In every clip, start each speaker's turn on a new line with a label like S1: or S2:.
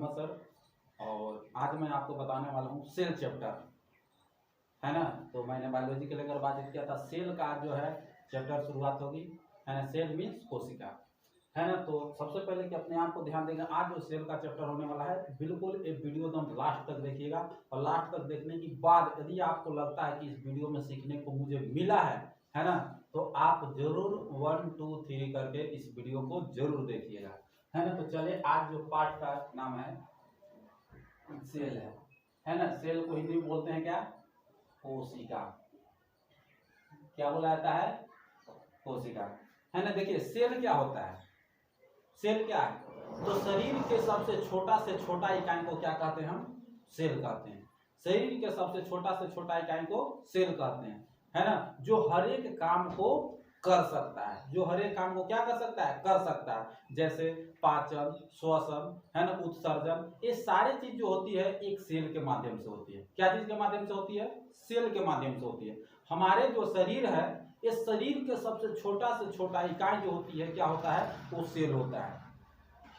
S1: Mohammad sir. और आज मैं आपको बताने वाला हूँ सेल चैप्टर, है ना। तो मैंने बायोलॉजी के लेकर बात किया था, सेल का जो है चैप्टर शुरुआत होगी, है ना। सेल मीन्स कोशिका, है ना। तो सबसे पहले कि अपने आप को ध्यान देगा, आज जो सेल का चैप्टर होने वाला है, बिल्कुल एक वीडियो एकदम लास्ट तक देखिएगा। और लास्ट तक देखने के बाद यदि आपको लगता है कि इस वीडियो में सीखने को मुझे मिला है ना, तो आप जरूर 1 2 3 करके इस वीडियो को जरूर देखिएगा, है ना। तो चलिए, आज जो पार्ट का नाम है सेल है ना। सेल को हिंदी में बोलते हैं क्या? कोशिका। क्या बोला जाता है? कोशिका, है ना। देखिए सेल क्या होता है, सेल क्या है? तो शरीर के सबसे छोटा से छोटा इकाई को क्या कहते हैं? हम सेल कहते हैं। शरीर के सबसे छोटा से छोटा इकाई को सेल कहते हैं, है ना। जो हर एक काम को कर सकता है, जो हर एक काम को क्या कर सकता है? कर सकता है। जैसे पाचन, श्वसन, है ना, उत्सर्जन, ये सारी चीज जो होती है एक सेल के माध्यम से होती है। क्या चीज के माध्यम से होती है? सेल के माध्यम से होती है। हमारे जो शरीर है, इस शरीर के सबसे छोटा से छोटा इकाई जो होती है, क्या होता है? वो सेल होता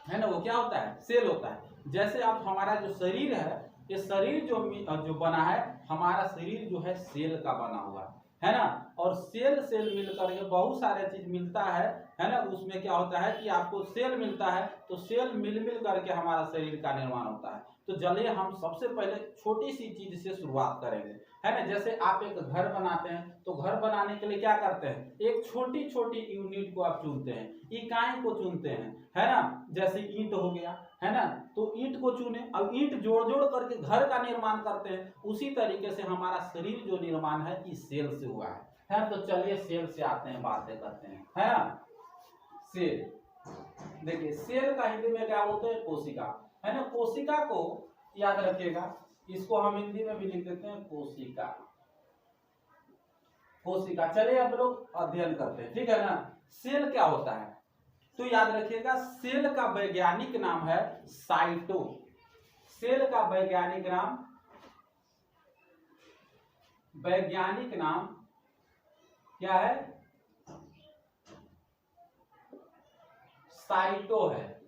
S1: है ना। वो क्या होता है? सेल होता है। जैसे अब हमारा जो शरीर है, ये शरीर जो बना है, हमारा शरीर जो है सेल का बना हुआ है ना। और सेल मिल करके बहुत सारे चीज मिलता है ना। उसमें क्या होता है कि आपको सेल मिलता है, तो सेल मिल करके हमारा शरीर का निर्माण होता है। तो चलिए हम सबसे पहले छोटी सी चीज से शुरुआत करेंगे, है ना। जैसे आप एक घर बनाते हैं, तो घर बनाने के लिए क्या करते हैं? एक छोटी छोटी यूनिट को आप चुनते हैं, इकाई को चुनते हैं, है ना। जैसे ईंट हो गया, है ना, तो ईंट को चुने, अब ईंट जोड़ जोड़ करके घर का निर्माण करते हैं। उसी तरीके से हमारा शरीर जो निर्माण है इस सेल से हुआ है। तो चलिए सेल से आते हैं, बातें करते हैं, है ना। सेल, देखिए सेल का हिंदी में क्या बोलते हैं? कोशिका, है ना। कोशिका को याद रखिएगा, इसको हम हिंदी में भी लिख देते हैं कोशिका। कोशिका, चलिए अब लोग अध्ययन करते हैं, ठीक है ना। सेल क्या होता है? तो याद रखिएगा, सेल का वैज्ञानिक नाम है साइटो। सेल का वैज्ञानिक नाम क्या है? साइटो है,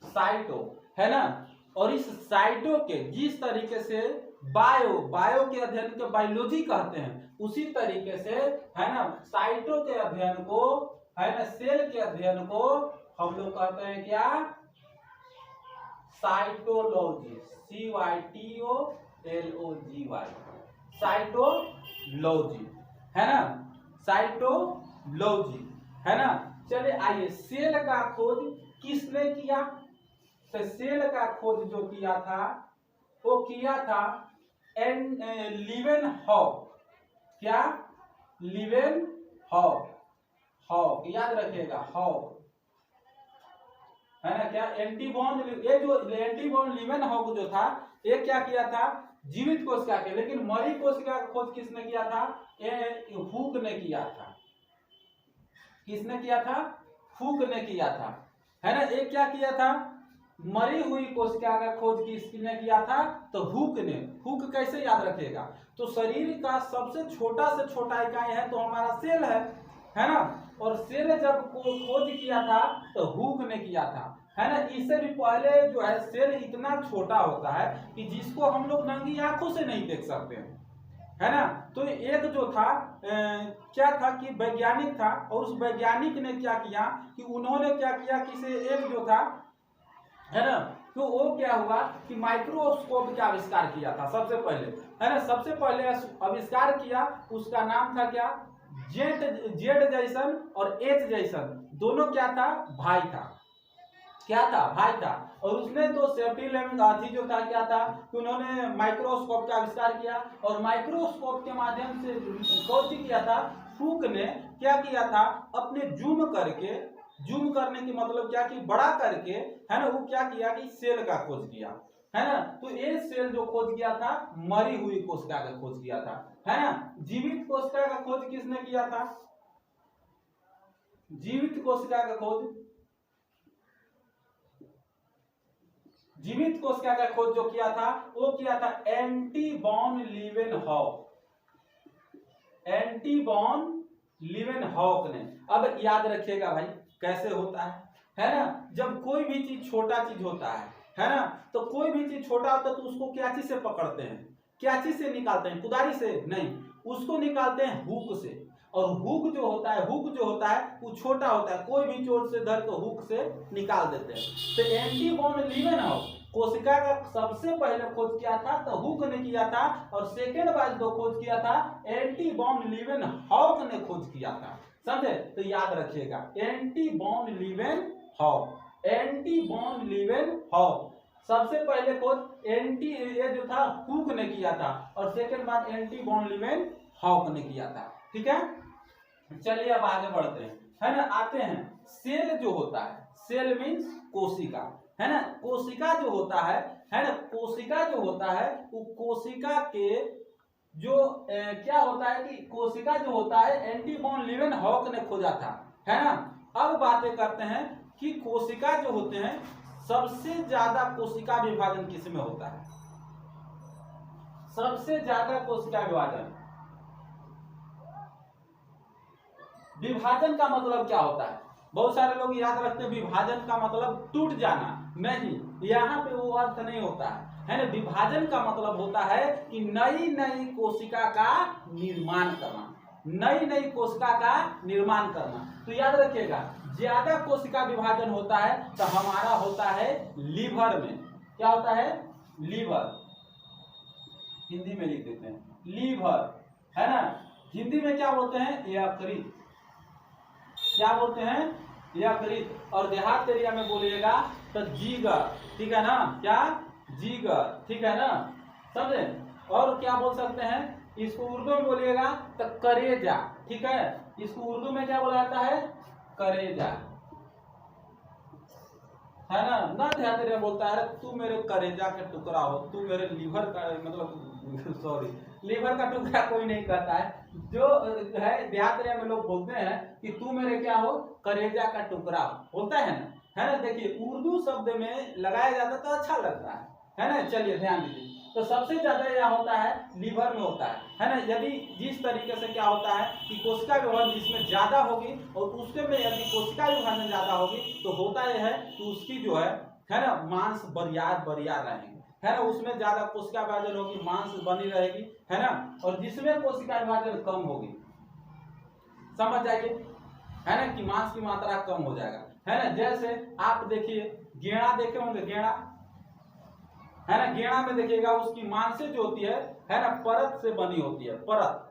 S1: साइटो, है ना। और इस साइटो के जिस तरीके से बायो के अध्ययन के बायोलॉजी कहते हैं, उसी तरीके से, है ना, साइटो के अध्ययन को, है ना, सेल के अध्ययन को हम लोग कहते हैं क्या? साइटोलॉजी। CYTOLOGY, साइटोलॉजी, है ना। साइटोलॉजी, है ना। चलिए आइए, सेल का खोज किसने किया? तो सेल का खोज जो किया था, वो किया था लीवेनहॉक। क्या? लीवेनहॉक, हॉक याद रखिएगा, हॉक, है ना। क्या? ये जो लीवेनहॉक जो था, ये क्या किया था? जीवित कोशिका के, लेकिन मरी कोशिका का खोज किसने किया था? हुक ने किया था। किसने किया था? हुक ने किया था, है ना। एक क्या किया था? मरी हुई कोशिका का खोज किसने किया था? तो हुक ने। हुक कैसे याद रखिएगा? तो शरीर का सबसे छोटा से छोटा इकाई है तो हमारा सेल है ना। और सेल जब खोज किया था तो हुक ने किया था, है ना। इससे भी पहले जो है सेल इतना छोटा होता है कि जिसको हम लोग नंगी आंखों से नहीं देख सकते, है ना। तो एक जो था क्या था कि वैज्ञानिक था, और उस वैज्ञानिक ने क्या किया कि उन्होंने क्या किया कि से एक जो था, है ना, तो वो क्या हुआ कि माइक्रोस्कोप का आविष्कार किया था सबसे पहले, है ना। सबसे पहले आविष्कार किया, उसका नाम था क्या? जेड जैसन और एच जैसन, दोनों क्या था? भाई था। क्या था? भाई था। और उसने तो सेफ्टी लेंस जो था, क्या था कि उन्होंने माइक्रोस्कोप का आविष्कार किया, और माइक्रोस्कोप के माध्यम से कौन सी किया था? हुक ने क्या किया था? अपने जूम करने की मतलब क्या कि बड़ा करके, है ना, वो क्या किया कि सेल का खोज किया, है ना। तो ये सेल जो खोज किया था, मरी हुई कोशिका का खोज किया था, है ना। जीवित कोशिका का खोज किसने किया था? जीवित कोशिका का खोज जो किया था, वो किया था एंटी वॉन लीवेनहॉक ने। अब याद रखिएगा भाई, कैसे होता है? है ना, जब कोई भी चीज छोटा चीज होता है ना, तो कोई भी चीज छोटा होता है तो उसको क्या चीज से पकड़ते हैं, क्या चीज से निकालते हैं, कुदारी से नहीं, उसको निकालते हैं हुक से। और हुक जो होता है वो छोटा होता है, कोई भी चोट से धर तो हुक से निकाल देते हैं। तो एंटी बॉन्ड लीवेनहॉफ कोशिका का सबसे पहले खोज किया था तो हुक ने किया था, और सेकेंड बार जो खोज किया था एंटी बॉन्ड लीवेनहॉफ ने खोज किया था। समझे? तो याद रखिएगा, एंटी बॉन्ड लीवेनहॉफ, एंटी बॉन्ड लीवेनहॉफ सबसे पहले खोज ये जो था हुक ने किया था, और सेकेंड बार एंटी बॉन्ड लीवेनहॉफ ने किया था। ठीक है, चलिए अब आगे बढ़ते हैं, है ना। आते हैं सेल जो होता है, सेल मीन्स कोशिका, है ना। कोशिका जो होता है ना, कोशिका जो होता है वो कोशिका के जो क्या होता है कि कोशिका जो होता है एंटी बॉन्ड लीवेनहॉफ ने खोजा था, है ना। अब बातें करते हैं कि कोशिका जो होते हैं, सबसे ज्यादा कोशिका विभाजन किसमें होता है, सबसे ज्यादा कोशिका विभाजन। विभाजन का मतलब क्या होता है, बहुत सारे लोग याद रखते हैं विभाजन का मतलब टूट जाना, नहीं, यहाँ पे वो अर्थ नहीं होता है ना। विभाजन का मतलब होता है कि नई नई कोशिका का निर्माण करना, नई नई कोशिका का निर्माण करना। तो याद रखिएगा, ज्यादा कोशिका विभाजन होता है तो हमारा होता है लीवर में, क्या होता है, लीवर, हिंदी में लिख देते हैं लीवर, है ना। हिंदी में क्या बोलते हैं, यकृत, क्या बोलते हैं, यकृत। और देहात एरिया में बोलिएगा तो जीगर, ठीक है ना, क्या, जीगर, ठीक है ना, समझे। और क्या बोल सकते हैं, इसको उर्दू में बोलिएगा तो करेजा, ठीक है, इसको उर्दू में क्या बोला जाता है, करेजा, है ना देहात एरिया बोलता है तू मेरे करेजा के टुकड़ा हो, तू मेरे लीवर का मतलब सॉरी लीवर का टुकड़ा कोई नहीं कहता है, जो है देहात एरिया में लोग बोलते हैं कि तू मेरे क्या हो, करेजा का टुकड़ा होता है ना। देखिए उर्दू शब्द में लगाया जाता तो अच्छा लगता है ना। चलिए ध्यान दीजिए, तो सबसे ज्यादा यह होता है लीवर में होता है ना। यदि जिस तरीके से क्या होता है कि कोशिका विभाजन जिसमें ज्यादा होगी और उसके में यदि कोशिका विभाजन ज्यादा होगी तो होता यह है कि उसकी जो है ना मांस बरियार रहेंगे, है ना, उसमें ज्यादा कोशिका विभाजन होगी, मांस बनी रहेगी, है ना। और जिसमें कोशिका विभाजन कम होगी, समझ जाइए, है ना, कि मांस की मात्रा कम हो जाएगा, है ना। जैसे आप देखिए गेड़ा देखे होंगे, गेड़ा, है ना, गेड़ा में देखिएगा उसकी मांसें जो होती है ना, परत से बनी होती है, परत,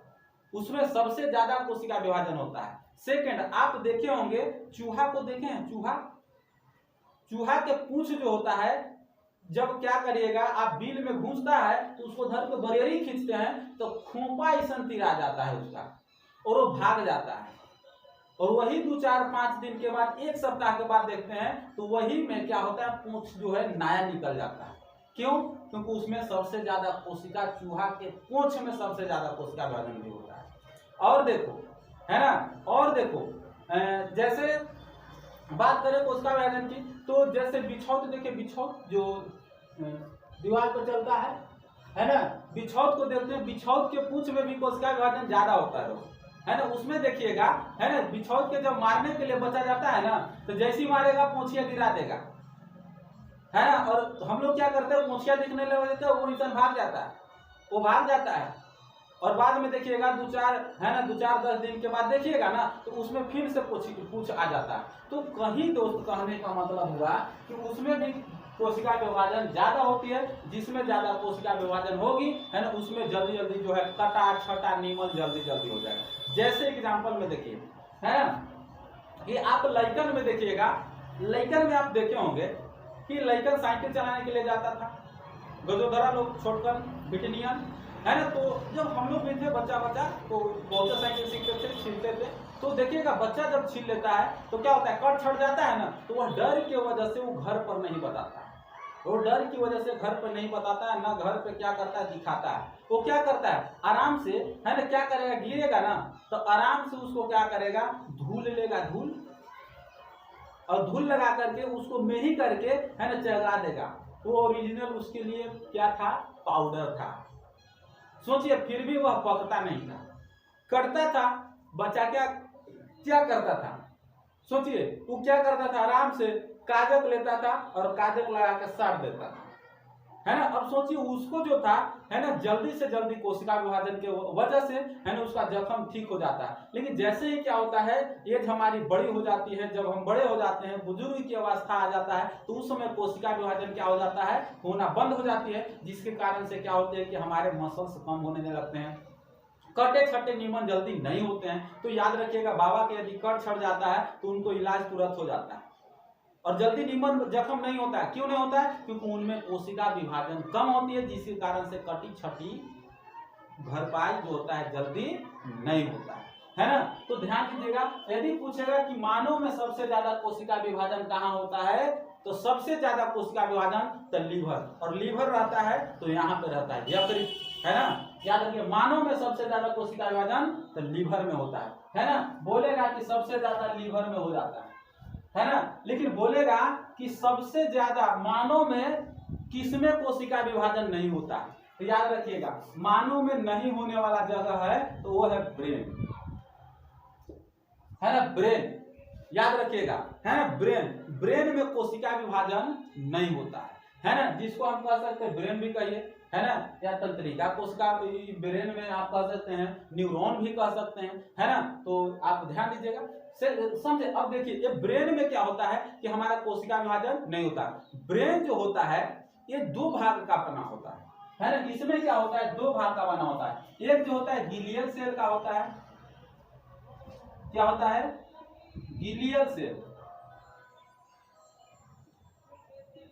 S1: उसमें सबसे ज्यादा कोशिका विभाजन होता है। सेकंड, आप देखे होंगे चूहा को, देखे हैं चूहा, चूहा के पूंछ जो होता है, जब क्या करिएगा आप बिल में घुसता है तो उसको धर के बरेरी खींचते हैं तो खोपा ऐसा तिरा जाता है उसका और वो भाग जाता है। और वही 2-4-5 दिन के बाद, एक सप्ताह के बाद देखते हैं तो वही में क्या होता है, पूंछ जो है नया निकल जाता है। क्यों? क्योंकि उसमें सबसे ज्यादा कोशिका, चूहा के पूंछ में सबसे ज्यादा कोशिका विभाजन भी होता है। और देखो, है ना, और देखो जैसे बात करें कोशिका विभाजन की, तो जैसे बिछौत, देखिए बिछौत जो दीवार पर चलता है ना, बिछौत को देखते हैं, बिछौत के पूंछ में भी कोशिका विभाजन ज्यादा होता है ना। उसमें देखिएगा, है ना, बिछौत के जब मारने के लिए बचा जाता है ना, तो जैसे ही मारेगा पूंछिया गिरा देगा, है ना। और हम लोग क्या करते हैं, पूंछिया दिखने लगे वो इंसान भाग जाता है, वो भाग जाता है। और बाद में देखिएगा 2-4-10 दिन के बाद देखिएगा ना, तो उसमें फिर से पूछ आ जाता है। तो कहीं दोस्त कहने का मतलब हुआ कि उसमें भी कोशिका विभाजन ज्यादा होती है, जिसमें ज्यादा कोशिका विभाजन होगी, है ना, उसमें जल्दी जल्दी जो है कटा छटा नीमन जल्दी जल्दी हो जाएगा। जैसे एग्जाम्पल में देखिए, है ना, कि आप लइकन में देखिएगा, लइकन में आप देखे होंगे कि लइकन साइकिल चलाने के लिए जाता था, गजोदरा लोग, छोटकन, बिटनियन, है ना। तो जब हम लोग भी थे बच्चा तो मोटरसाइकिल सीखते थे, छीलते थे, तो देखिएगा बच्चा जब छील लेता है तो क्या होता है, कट छट जाता है ना, तो वह डर की वजह से वो घर पर नहीं बताता है, वो डर की वजह से घर पर नहीं बताता है ना, घर पे क्या करता है, दिखाता है। वो क्या करता है, आराम से, है ना, क्या करेगा, गिरेगा ना तो आराम से उसको क्या करेगा, धूल लेगा, धूल, और धूल लगा करके उसको मेही करके, है ना, चला देगा। वो ओरिजिनल उसके लिए क्या था, पाउडर था। सोचिए, फिर भी वह पकता नहीं था, करता था। बच्चा क्या क्या करता था, सोचिए वो क्या करता था, आराम से काजक लेता था और काजक लगा के साट देता था, है ना। अब सोचिए उसको जो था, है ना, जल्दी से जल्दी कोशिका विभाजन के वजह से, है ना, उसका जख्म ठीक हो जाता है। लेकिन जैसे ही क्या होता है, एज हमारी बड़ी हो जाती है, जब हम बड़े हो जाते हैं, बुजुर्ग की अवस्था आ जाता है, तो उस समय कोशिका विभाजन क्या हो जाता है, होना बंद हो जाती है, जिसके कारण से क्या होते हैं कि हमारे मसल्स कम होने लगते हैं, कटे छट्टे नीमन जल्दी नहीं होते हैं। तो याद रखिएगा, बाबा के यदि कट छट जाता है तो उनको इलाज तुरंत हो जाता है और जल्दी नीमन जख्म नहीं होता है। क्यों नहीं होता है? क्योंकि उनमें कोशिका विभाजन कम होती है, जिसके कारण से कटी छटी भरपाई जो होता है जल्दी नहीं होता है ना। तो ध्यान दीजिएगा, यदि पूछेगा कि मानव में सबसे ज्यादा कोशिका विभाजन कहाँ होता है, तो सबसे ज्यादा कोशिका विभाजन तो लीवर, और लीवर रहता है तो यहाँ पे रहता है यकृत, है ना। याद रखिए, मानव में सबसे ज्यादा कोशिका विभाजन तो लीवर में होता है ना। बोलेगा कि सबसे ज्यादा लीवर में हो जाता है ना, लेकिन बोलेगा कि सबसे ज्यादा मानव में किसमें कोशिका विभाजन नहीं होता है, तो याद रखिएगा, मानव में नहीं होने वाला जगह है तो वो है ब्रेन, है ना, ब्रेन। याद रखिएगा, है ना, ब्रेन में कोशिका विभाजन नहीं होता है ना, जिसको हम कह सकते हैं ब्रेन भी कहिए, है ना, या तंत्रिका कोशिका ब्रेन में आप कह सकते हैं, न्यूरॉन भी कह सकते हैं, है ना। तो आप ध्यान दीजिएगा, समझे। अब देखिए, ये ब्रेन में क्या होता है कि हमारा कोशिका विभाजन नहीं होता। ब्रेन जो होता है ये दो भाग का बना होता है ना। इसमें क्या होता है, दो भाग का बना होता है। एक जो होता है गिलियल सेल का होता है, क्या होता है, गिलियल सेल,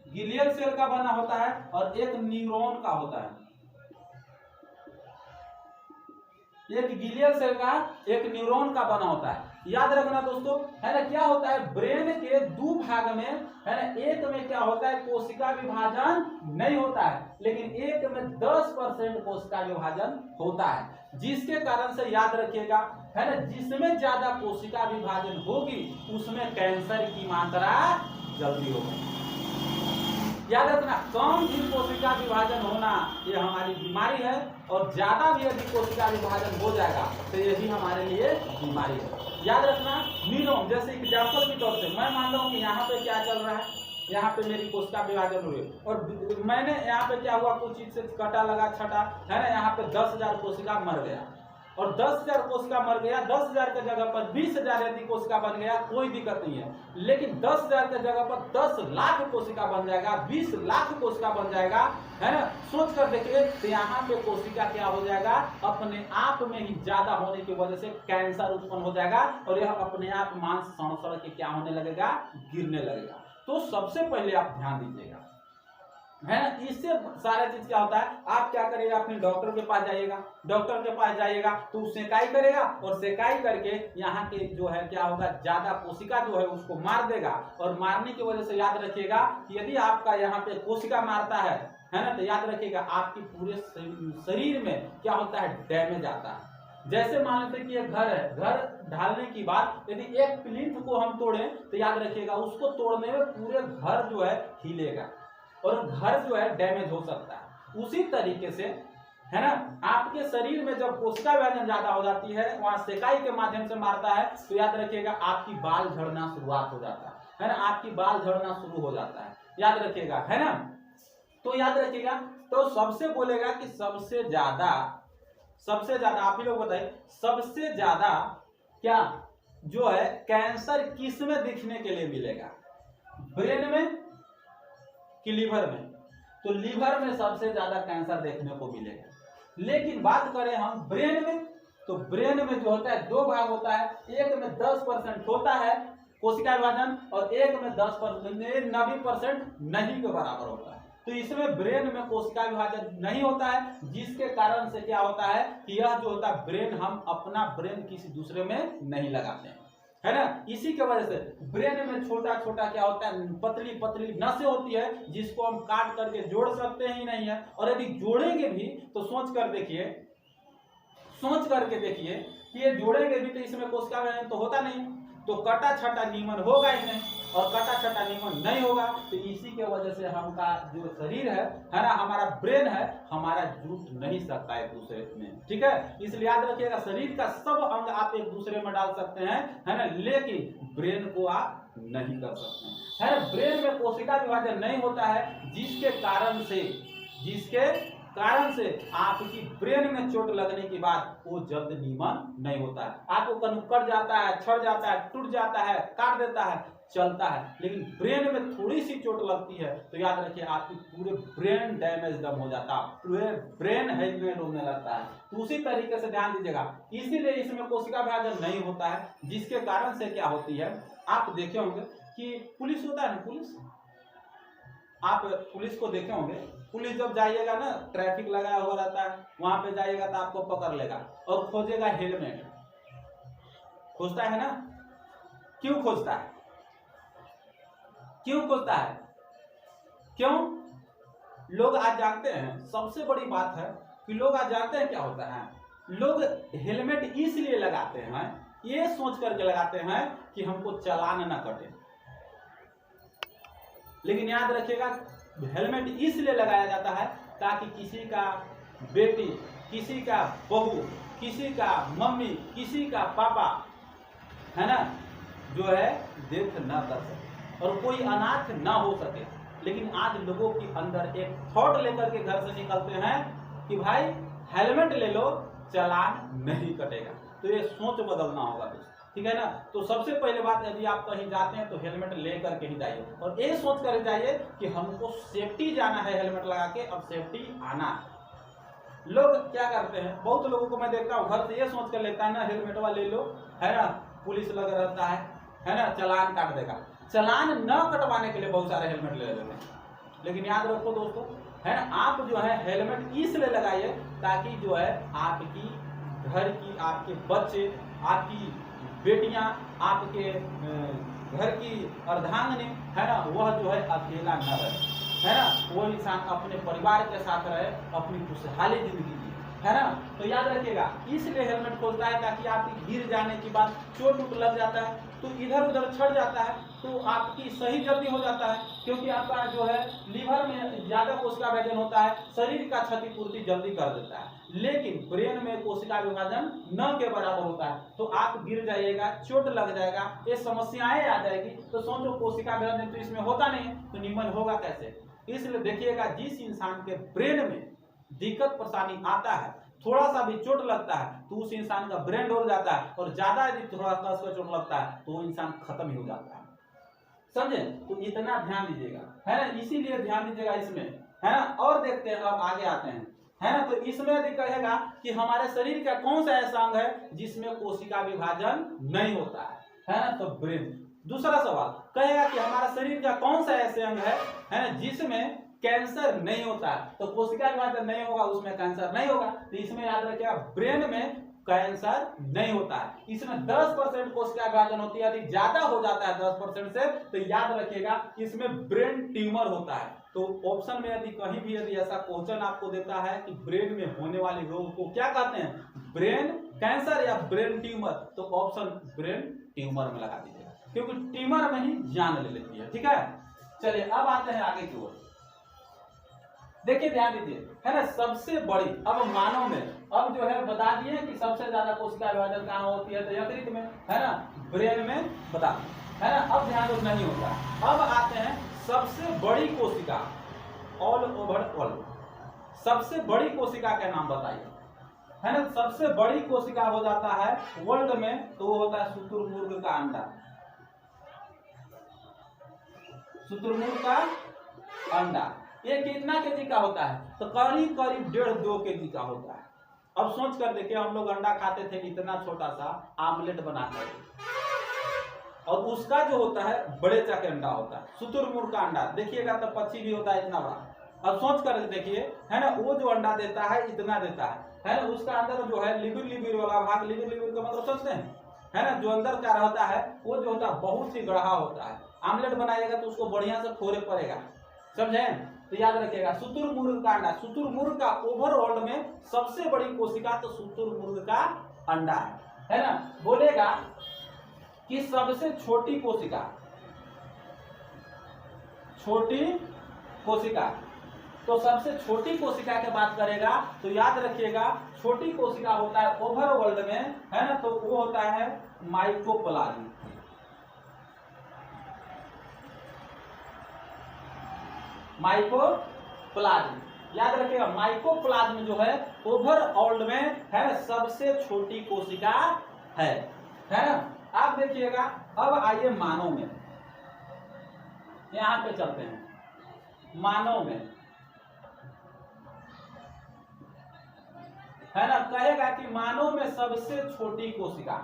S1: गिलियल सेल का बना होता है, और एक न्यूरॉन का होता है। एक गिलियल सेल का, एक न्यूरॉन का बना होता है। याद रखना दोस्तों, है ना, क्या होता है, ब्रेन के दो भाग में, है ना, एक में क्या होता है, कोशिका विभाजन नहीं होता है, लेकिन एक में 10% कोशिका विभाजन होता है, जिसके कारण से याद रखिएगा, है ना, जिसमें ज्यादा कोशिका विभाजन होगी उसमें कैंसर की मात्रा जल्दी होगी। याद रखना, कम भी कोशिका विभाजन होना ये हमारी बीमारी है, और ज्यादा भी यदि कोशिका विभाजन हो जाएगा तो यही हमारे लिए बीमारी है। याद रखना, न्यूरॉन, जैसे एग्जाम्पल के तौर से मैं मान रहा हूँ कि यहाँ पे क्या चल रहा है, यहाँ पे मेरी कोशिका विभाजन हुई, और मैंने यहाँ पे क्या हुआ, कुछ चीज से कटा लगा छटा, है ना, यहाँ पे 10,000 कोशिका मर गया, और 10,000 कोशिका मर गया, 10,000 के जगह पर 20,000 यदि कोशिका बन गया, कोई दिक्कत नहीं है। लेकिन 10,000 के जगह पर 10 लाख कोशिका बन जाएगा, 20 लाख कोशिका बन जाएगा, है ना, सोच कर देखिए, तो यहाँ पे कोशिका क्या हो जाएगा, अपने आप में ही ज्यादा होने की वजह से कैंसर उत्पन्न हो जाएगा, और यह अपने आप मांस सड़ के क्या होने लगेगा, गिरने लगेगा। तो सबसे पहले आप ध्यान दीजिएगा, है ना। इससे सारा चीज क्या होता है, आप क्या करेगा, अपने डॉक्टर के पास जाइएगा, डॉक्टर के पास जाइएगा तो सेकाई करेगा, और सेकाई करके यहाँ के जो है क्या होगा, ज्यादा कोशिका जो है उसको मार देगा, और मारने की वजह से याद रखिएगा कि यदि आपका यहाँ पे कोशिका मारता है ना, तो याद रखिएगा आपकी पूरे शरीर में क्या होता है, डैमेज आता है। जैसे मान लेते कि एक घर है, घर ढालने की बात, यदि एक प्लिंथ को हम तोड़े तो याद रखिएगा उसको तोड़ने में पूरे घर जो है हिलेगा, और घर जो है डैमेज हो सकता है। उसी तरीके से, है ना, आपके शरीर में जब कोशिका विभाजन ज्यादा हो जाती है, वहां सेकाई के माध्यम से मारता है, तो याद रखिएगा आपकी बाल झड़ना शुरुआत हो जाता है ना, आपकी बाल झड़ना शुरू हो जाता है, याद रखिएगा, है ना। तो याद रखिएगा, तो सबसे बोलेगा कि सबसे ज्यादा आप ही लोग बताइए, सबसे ज्यादा क्या जो है कैंसर किस में दिखने के लिए मिलेगा, ब्रेन में कि लीवर में? तो लीवर में सबसे ज्यादा कैंसर देखने को मिलेगा। लेकिन बात करें हम ब्रेन में, तो ब्रेन में जो होता है दो भाग होता है, एक में 10% होता है कोशिका विभाजन, और एक में 10% 90% नहीं के बराबर होता है। तो इसमें ब्रेन में कोशिका विभाजन नहीं होता है, जिसके कारण से क्या होता है कि यह जो होता है ब्रेन, हम अपना ब्रेन किसी दूसरे में नहीं लगाते हैं, है ना। इसी के वजह से ब्रेन में छोटा छोटा क्या होता है, पतली पतली नसें होती है, जिसको हम काट करके जोड़ सकते ही नहीं है, और यदि जोड़ेंगे भी तो सोच करके देखिए कि ये जोड़ेंगे भी तो इसमें कोशिका विभाजन तो होता नहीं, तो कटा छटा नीमन होगा ही नहीं, और कटा छटा नियमन नहीं होगा, तो इसी के वजह से हमका जो शरीर है ना, हमारा ब्रेन है, हमारा जुट नहीं सकता है दूसरे में, ठीक है। इसलिए याद रखिएगा, शरीर का सब अंग आप एक दूसरे में डाल सकते हैं, है ना, लेकिन ब्रेन को आप नहीं कर सकते हैं, है ना। ब्रेन में कोशिका विभाजन नहीं होता है, जिसके कारण से आपकी ब्रेन में चोट लगने के बाद वो जल्द नीमन नहीं होता है। आपको कहीं कट जाता है, छड़ जाता है, टूट जाता है, काट देता है, चलता है, लेकिन ब्रेन में थोड़ी सी चोट लगती है तो याद रखिए आपकी पूरे ब्रेन डैमेज दम हो जाता है, पूरे ब्रेन हेलमेट होने लगता है। तो उसी तरीके से ध्यान दीजिएगा, इसीलिए इसमें कोशिका विभाजन नहीं होता है, जिसके कारण से क्या होती है, आप देखे होंगे कि पुलिस होता है ना, पुलिस, आप पुलिस को देखे होंगे, पुलिस जब जाइएगा ना, ट्रैफिक लगाया हुआ रहता है, वहां पे जाइएगा तो आपको पकड़ लेगा और खोजेगा हेलमेट, खोजता है ना। क्यों खोजता है, क्यों खोजता है, क्यों? लोग आज जानते हैं, सबसे बड़ी बात है कि लोग आज जानते हैं क्या होता है, लोग हेलमेट इसलिए लगाते हैं, ये सोच करके लगाते हैं कि हमको चालान ना कटे। लेकिन याद रखिएगा, हेलमेट इसलिए लगाया जाता है ताकि किसी का बेटी, किसी का बहू, किसी का मम्मी, किसी का पापा, है ना, जो है डेथ ना कर सके और कोई अनाथ ना हो सके। लेकिन आज लोगों के अंदर एक थॉट लेकर के घर से निकलते हैं कि भाई हेलमेट ले लो, चालान नहीं कटेगा। तो ये सोच बदलना होगा दोस्तों, ठीक है ना। तो सबसे पहले बात, यदि आप कहीं जाते हैं तो हेलमेट लेकर के ही जाइए और ये सोच कर जाइए कि हमको सेफ्टी जाना है, हेलमेट लगा के अब सेफ्टी आना है। लोग क्या करते हैं, बहुत लोगों को मैं देखता हूँ घर से ये सोच कर लेता है ना, हेलमेट वाले लो, है ना, पुलिस लग रहता है ना, चालान काट देगा। चालान न कटवाने के लिए बहुत सारे हेलमेट ले लेते हैं। लेकिन याद रखो दोस्तों, है ना, आप जो है हेलमेट इसलिए लगाइए ताकि जो है आपकी घर की, आपके बच्चे, आपकी बेटियां, आपके घर की अर्धांगिनी, है ना, वह जो है अकेला न रहे, है ना, वो इंसान अपने परिवार के साथ रहे, अपनी खुशहाली जिंदगी जी, है ना। तो याद रखिएगा, इसलिए हेलमेट खोलता है ताकि आपकी गिर जाने के बाद चोट उट लग जाता है तो इधर उधर छड़ जाता है तो आपकी सही जल्दी हो जाता है, क्योंकि आपका जो है लीवर में ज्यादा कोशिका विभाजन होता है, शरीर का क्षतिपूर्ति जल्दी कर देता है। लेकिन ब्रेन में कोशिका विभाजन न के बराबर होता है, तो आप गिर जाइएगा, चोट लग जाएगा, ये समस्याएं आ जाएगी। तो सोचो कोशिका विभाजन तो इसमें होता नहीं है, तो निमन होगा कैसे। इसलिए देखिएगा, जिस इंसान के ब्रेन में दिक्कत परेशानी आता है, थोड़ा सा भी चोट लगता है तो उस इंसान का ब्रेन डोल जाता है, और ज्यादा यदि थोड़ा सा चोट लगता है तो वो इंसान खत्म ही हो जाता है, समझे। तो इतना ध्यान दीजिएगा, है ना, इसीलिए ध्यान दीजिएगा इसमें, है ना। और देखते हैं, अब आगे आते हैं, है ना। तो इसमें यदि कहेगा कि हमारे शरीर का कौन सा ऐसा अंग है जिसमें कोशिका विभाजन नहीं होता है ना, तो ब्रेन। दूसरा सवाल कहेगा कि हमारा शरीर का कौन सा ऐसे अंग है ना, जिसमें कैंसर नहीं होता है, तो कोशिका विभाजन नहीं होगा, उसमें कैंसर नहीं होगा। तो इसमें याद रखिएगा, ब्रेन में कैंसर नहीं होता है, इसमें 10% कोशिका विभाजन होती है। यदि ज्यादा हो जाता है 10% से तो याद रखिएगा इसमें ब्रेन ट्यूमर होता है। तो ऑप्शन में यदि कहीं भी यदि ऐसा क्वेश्चन आपको देता है कि ब्रेन में होने वाले रोग को क्या कहते हैं, ब्रेन कैंसर या ब्रेन ट्यूमर, तो ऑप्शन ब्रेन ट्यूमर में लगा दीजिएगा, क्योंकि ट्यूमर में ही जान ले लेती है, ठीक है। चलिए अब आते हैं आगे की ओर। देखिए ध्यान दीजिए, है ना, सबसे बड़ी, अब मानव में, अब जो है बता दिए कि सबसे ज्यादा कोशिका विभाजन कहाँ होती है, तो यकृत में, है ना, ब्रेन में बता, है ना। अब ध्यान दो, नहीं होता। अब आते हैं सबसे बड़ी कोशिका, ऑल ओवर वर्ल्ड, सबसे बड़ी कोशिका का नाम बताइए, है ना। सबसे बड़ी कोशिका हो जाता है वर्ल्ड में, तो वो होता है शुतुरमुर्ग का अंडा, शुतुरमुर्ग का अंडा। ये कितना केजी का होता है, तो करीब करीब 1.5-2 केजी का होता है। अब सोच कर देखिए, हम लोग अंडा खाते थे इतना छोटा सा आमलेट बनाकर, और उसका जो होता है बड़े चाके अंडा होता है। शुतुरमुर्ग का अंडा देखिएगा तो पक्षी भी होता है इतना बड़ा। अब सोच कर देखिए, है ना, वो जो अंडा देता है इतना देता है ना, उसका अंदर जो है लिबिर वाला भाग, लिबिर का मतलब समझते हैं, है ना, जो अंदर का रहता है वो जो होता है बहुत ही गढ़ा होता है। आमलेट बनाइएगा तो उसको बढ़िया से फोड़े पड़ेगा, समझे। तो याद रखिएगा, शुतुरमुर्ग का अंडा, शुतुरमुर्ग का ओवरऑल में सबसे बड़ी कोशिका तो शुतुरमुर्ग का अंडा है ना। बोलेगा कि सबसे छोटी कोशिका, छोटी कोशिका। तो सबसे छोटी कोशिका की बात करेगा तो याद रखिएगा छोटी कोशिका होता है ओवर वर्ल्ड में, है ना, तो वो होता है माइकोप्लाज्म। माइकोप्लाज्म याद रखिएगा, माइकोप्लाज्म जो है ओवर वर्ल्ड में है सबसे छोटी कोशिका है ना। आप देखिएगा, अब आइए मानव में, यहां पे चलते हैं मानव में, है ना। कहेगा कि मानव में सबसे छोटी कोशिका,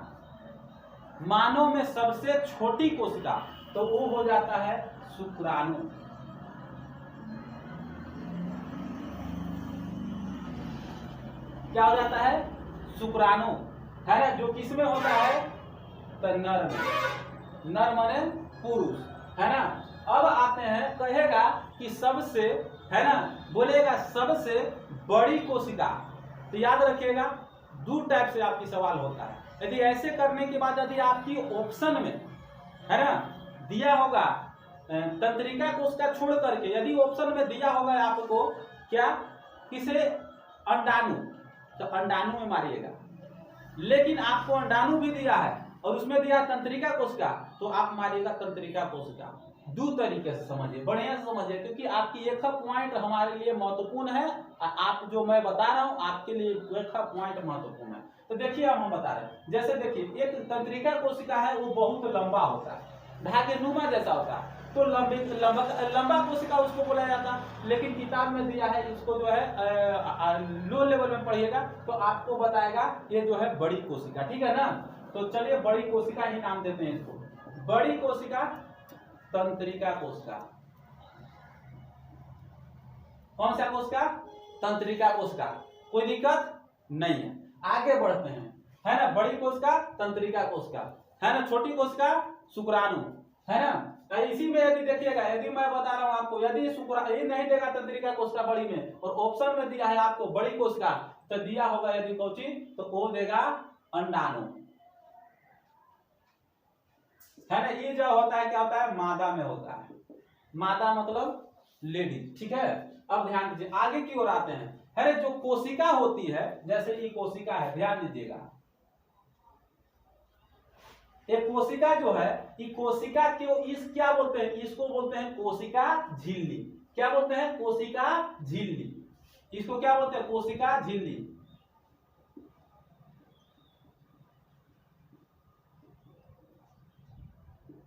S1: मानव में सबसे छोटी कोशिका, तो वो हो जाता है शुक्राणु। क्या हो जाता है? शुक्राणु, है ना, जो किसमें होता है? तो नर में, नर माने पुरुष, है ना। अब आते हैं, कहेगा कि सबसे, है ना, बोलेगा सबसे बड़ी कोशिका। तो याद रखिएगा दो टाइप से आपकी सवाल होता है। यदि ऐसे करने के बाद यदि आपकी ऑप्शन में, है ना, दिया होगा तंत्रिका कोशिका छोड़ करके, यदि ऑप्शन में दिया होगा आपको क्या, किसे, अंडाणु, तो अंडाणु में मारिएगा। लेकिन आपको अंडाणु भी दिया है और उसमें दिया तंत्रिका कोशिका, तो आप मारिएगा तंत्रिका कोशिका। दो तरीके से समझिए, बढ़िया से समझिए, क्योंकि आपकी एक पॉइंट हमारे लिए महत्वपूर्ण है। आप जो मैं बता रहा हूं आपके लिए एक पॉइंट महत्वपूर्ण है। तो देखिए अब हम बता रहे हैं, जैसे देखिए एक तंत्रिका कोशिका है, वो बहुत लंबा होता है, धागेनुमा जैसा होता है, तो लंबा कोशिका उसको बोला जाता है। लेकिन किताब में दिया है, इसको जो है लो लेवल में पढ़िएगा तो आपको बताएगा ये जो है बड़ी कोशिका, ठीक है ना। तो चलिए बड़ी कोशिका ही नाम देते हैं इसको, बड़ी कोशिका तंत्रिका कोशिका। कौन सा कोशिका? तंत्रिका कोशिका। कोई दिक्कत नहीं है, आगे बढ़ते हैं, है ना। बड़ी कोशिका तंत्रिका कोशिका, है ना। छोटी कोशिका शुक्राणु, है ना। इसी में यदि देखिएगा, यदि मैं बता रहा हूं आपको, यदि शुक्राणु ये नहीं देगा तंत्रिका कोशिका बड़ी में और ऑप्शन में दिया है आपको बड़ी कोशिका, तो दिया होगा यदि कोची, तो वो देगा अंडाणु, है ना। ये जो होता है क्या होता है? मादा में होता है, मादा मतलब लेडीज, ठीक है। अब ध्यान दीजिए, आगे की ओर आते हैं। अरे जो कोशिका होती है, जैसे ये कोशिका है, ध्यान दीजिएगा, ये कोशिका जो है, ये कोशिका क्यों, इस क्या बोलते हैं? इसको बोलते हैं कोशिका झिल्ली। क्या बोलते हैं? कोशिका झिल्ली। इसको क्या बोलते हैं? कोशिका झिल्ली।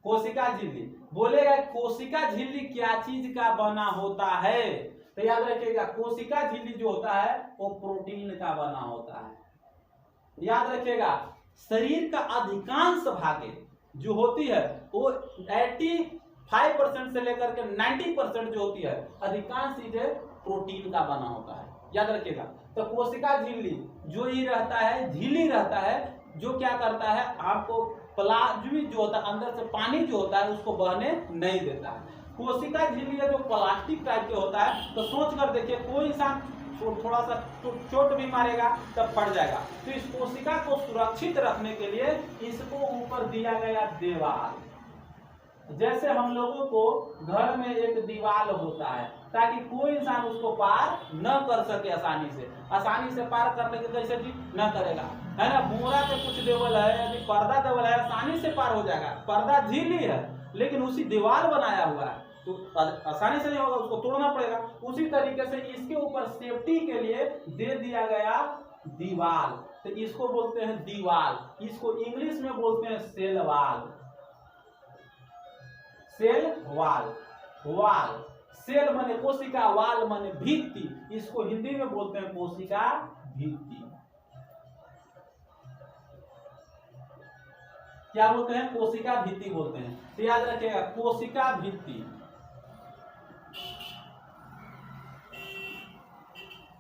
S1: कोशिका झिल्ली बोलेगा, कोशिका झिल्ली क्या चीज का बना होता है? तो याद रखिएगा, कोशिका झिल्ली जो होता है वो प्रोटीन का बना होता है। याद रखिएगा, शरीर का अधिकांश भागे जो होती है वो 85% से लेकर के 90% जो होती है, अधिकांश चीजें प्रोटीन का बना होता है। याद रखिएगा, तो कोशिका झिल्ली जो ही रहता है, झिल्ली रहता है, जो क्या करता है, आपको प्लाज्मी जो होता है, अंदर से पानी जो होता है उसको बहने नहीं देता है। कोशिका झिल्ली जो प्लास्टिक टाइप के होता है, तो सोच कर देखिए, कोई इंसान थोड़ा सा चोट भी मारेगा तब फट जाएगा। तो इस कोशिका को सुरक्षित रखने के लिए इसको ऊपर दिया गया दीवार। जैसे हम लोगों को घर में एक दीवार होता है, ताकि कोई इंसान उसको पार न कर सके, आसानी से पार करने के कैसे जी न करेगा, है ना। बोरा के कुछ देवल है, यदि पर्दा देवल है, आसानी से पार हो जाएगा। पर्दा झिल्ली है लेकिन उसी दीवार बनाया हुआ है, तो आसानी से नहीं होगा, उसको तोड़ना पड़ेगा। उसी तरीके से इसके ऊपर सेफ्टी के लिए दे दिया गया दीवार, तो इसको बोलते हैं दीवार। इसको इंग्लिश में बोलते हैं सेल वाल। सेल वाल, वाल, सेल माने कोशिका, वाल माने भित्ति, इसको हिंदी में बोलते हैं कोशिका भित्ति। क्या बोलते हैं? कोशिका भित्ति बोलते हैं। तो याद रखिएगा, कोशिका भित्ति,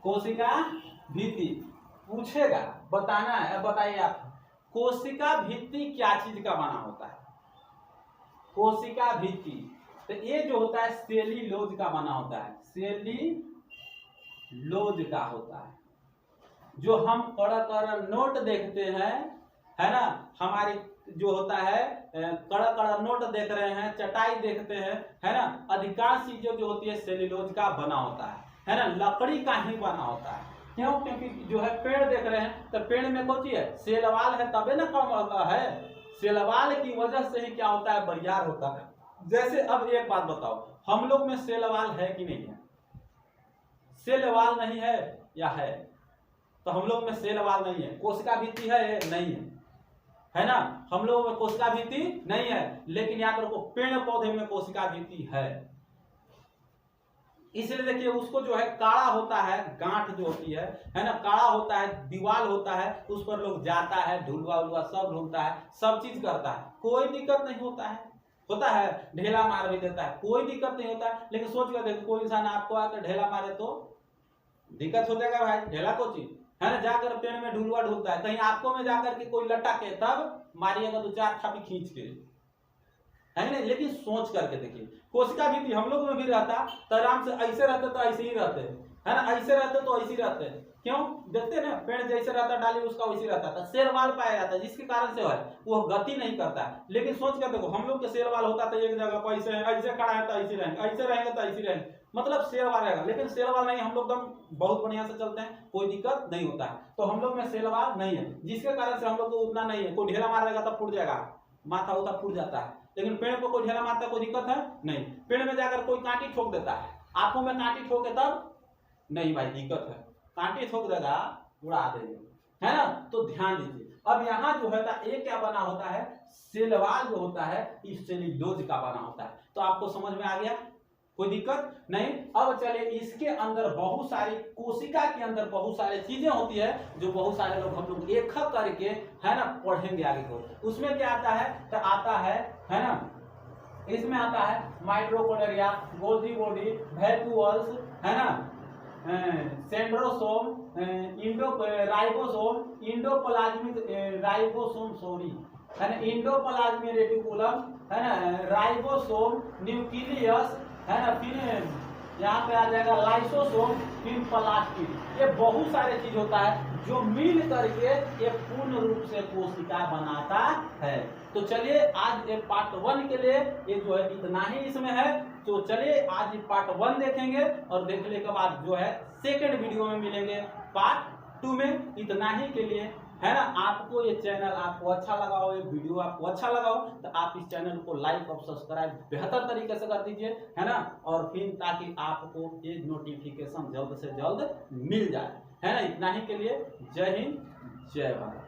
S1: कोशिका भित्ति। पूछेगा, बताना है, अब बताइए आप, कोशिका भित्ति क्या चीज का बना होता है? कोशिका भित्ति, तो ये जो होता है सेल्यूलोज का बना होता है, सेल्यूलोज का होता है। जो हम पढ़कर नोट देखते हैं, है ना, हमारी जो होता है कड़ा कड़ा नोट देख रहे हैं, चटाई देखते हैं, है ना, अधिकांश चीजें जो होती है सेल्यूलोज का बना होता है ना, लकड़ी का ही बना होता है। क्यों? क्योंकि जो है पेड़ देख रहे हैं तो पेड़ में कौन सी है, सेलवाल है, तबे ना कम है। सेलवाल की वजह से ही क्या होता है, बरियार होता है। जैसे अब एक बात बताओ, हम लोग में सेलवाल है कि नहीं है? सेलवाल नहीं है या है? तो हम लोग में सेलवाल नहीं है। कोशिका भित्ति है? नहीं है ना, हम लोगों में कोशिका भित्ति नहीं है। लेकिन याद रखो पेड़ पौधे में कोशिका भित्ति है। इसलिए देखिए उसको जो है काड़ा होता है, गांठ जो होती है ना, काड़ा होता है, दीवाल होता है, उस पर लोग जाता है, ढुलवा उलवा सब ढूंढता है, सब चीज करता है, कोई दिक्कत नहीं होता है। होता है ढेला मार भी देता है, कोई दिक्कत नहीं होता है। लेकिन सोच कर देखो, कोई इंसान आपको आकर ढेला मारे तो दिक्कत हो जाएगा भाई। ढेला को चीज है ना, जाकर पेड़ में ढुलवा ढूंढता है, कहीं आपको में जाकर के कोई लट्टा के तब मारिएगा तो चार छापी खींच के, है नहीं। लेकिन सोच करके देखिए, कोशिका भी हम लोग में भी रहता तो आराम से ऐसे रहते तो ऐसे ही रहते, है ना, ऐसे रहते तो ऐसे ही रहते। क्यों? देखते ना पेड़ जैसे रहता डाली उसका वैसे रहता था, शेरवाल पाया जाता है, जिसके कारण से है वो गति नहीं करता है। लेकिन सोच कर देखो, हम लोग के शेरवाल होता तो एक जगह पर ऐसे खड़ा है तो ऐसे रहेंगे, ऐसे रहेंगे तो ऐसे रहेंगे, मतलब शेरवाल रहेगा। लेकिन शेरवाल नहीं, हम लोग एकदम बहुत बढ़िया से चलते हैं, कोई दिक्कत नहीं होता है। तो हम लोग में शेरवाल नहीं है, जिसके कारण से हम लोग को उतना नहीं है। कोई ढेला मार रहेगा तब फूट जाएगा, माथा उथा फूट जाता है। लेकिन पेड़ पर कोई ढेला मारता है, कोई दिक्कत है नहीं। पेड़ में जाकर कोई कांटी ठोक देता है, आंखों में कांटी ठोके तब नहीं भाई दिक्कत है, कांटी ठोक देगा उड़ा देंगे, है ना। तो ध्यान दीजिए, अब यहाँ जो है ये क्या बना होता है, सेलवाल जो होता है इस सेल्यूलोज का बना होता है। तो आपको समझ में आ गया, कोई दिक्कत नहीं। अब चलिए इसके अंदर बहुत सारी, कोशिका के अंदर बहुत सारी चीजें होती है जो बहुत सारे लोग हम लोग एक करके है ना पढ़ेंगे आगे को। उसमें क्या आता है, तो आता है ना, इसमें आता है माइटोकॉन्ड्रिया, गोल्गी बॉडी, वैक्यूल्स, है ना, centrosome, ribosome, endoplasmic ribosome sorry, है ना, इंडोप्लाज्मिक रेटिकुलम, है ना, राइबोसोम, न्यूक्लियस, है ना, फिर यहाँ पे आ जाएगा लाइसोसोम, फिर प्लास्टिड। ये बहुत सारे चीज होता है जो मिल करके ये पूर्ण रूप से कोशिका बनाता है। तो चलिए आज ये पार्ट 1 के लिए ये जो है इतना ही इसमें है। तो चलिए आज पार्ट 1 देखेंगे और देखने के बाद जो है सेकेंड वीडियो में मिलेंगे पार्ट 2 में। इतना ही के लिए, है ना, आपको ये चैनल आपको अच्छा लगा हो, ये वीडियो आपको अच्छा लगा हो तो आप इस चैनल को लाइक और सब्सक्राइब बेहतर तरीके से कर दीजिए, है ना, और फिर ताकि आपको ये नोटिफिकेशन जल्द से जल्द मिल जाए, है ना। इतना ही के लिए जय हिंद जय भारत।